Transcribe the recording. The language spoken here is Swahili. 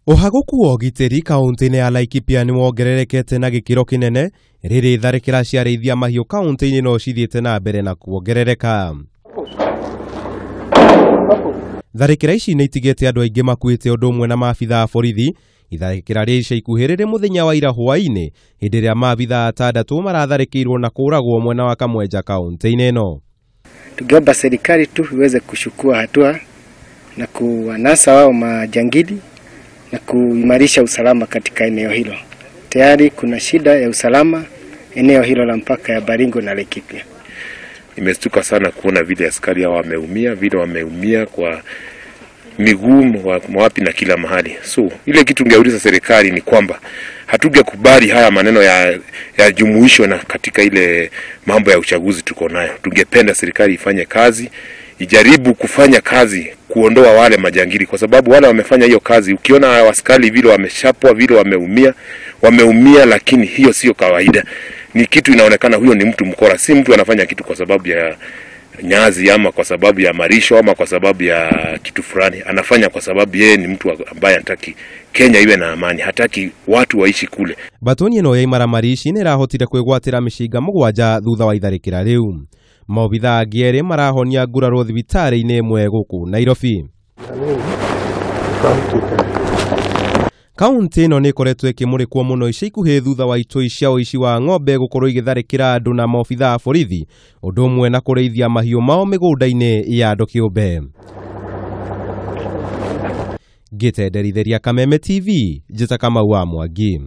Uhaguku wa ũgitĩri kaunti-ini ya Laikipia ni wongererekete na gĩkĩro kinene rĩrĩ itharikira cia arĩithia mahiu kaunti-ini no cithiĩte na mbere na kuongerereka. Tharikira ici nĩ itigĩte andũ aingĩ makuĩte ũndũ ũmwe na Mabithaa a borithi. Itharikira rĩa ica ikuhĩ rĩrĩ mũthenya wa ira hwaĩ-inĩ hĩndĩ ĩrĩa Mabithaa atandatu maratharikĩirwo na kuragwo mwena wa Kamwenje kaunti-ini ĩno. Tungeomba serikali tu iweze kuchukua hatua na kuwanasa wao majangili na kuimarisha usalama katika eneo hilo. Tayari kuna shida ya usalama eneo hilo la mpaka ya Baringo na Laikipia. Nimestuka sana kuona vile askari hao wameumia kwa miguu wapi na kila mahali. So ile kitu tungeuliza serikali ni kwamba hatungekubali haya maneno ya jumuisho na katika ile mambo ya uchaguzi tuko nayo. Tungependa serikali ifanye kazi, ijaribu kufanya kazi kuondoa wale majangili, kwa sababu wale wamefanya hiyo kazi. Ukiona askari vile wameshapwa, vile wameumia, lakini hiyo sio kawaida. Ni kitu inaonekana huyo ni mtu mkora, si mtu anafanya kitu kwa sababu ya nyazi ama kwa sababu ya marisho ama kwa sababu ya kitu fulani. Anafanya kwa sababu yeye ni mtu ambaye hataki Kenya iwe na amani, hataki watu waishi kule. Mbatuni ĩno ya imaramari ici nĩ ĩrahotire kwĩgwatĩra micinga mugwanja thutha wa itharikira rĩu. Maobithaa angĩ marahonia nguraro thibitarĩ-inĩ ĩmwe gũkũ Nairobi. Kaunti ĩno nĩ ĩkoretwo ĩkĩmũrĩkwo mũno ica ikuhĩ thutha wa itoi cia ũici wa ng'ombe gũkorwo igĩtharĩkĩra andũ na maobithaa a borithi ũndũ ũmwe na kũrĩithia mahiũ mao mĩgũnda-inĩ ya andũ kĩũmbe. Ngĩtenderithĩria Kameme TV, njĩta Kamau wa Mwangi.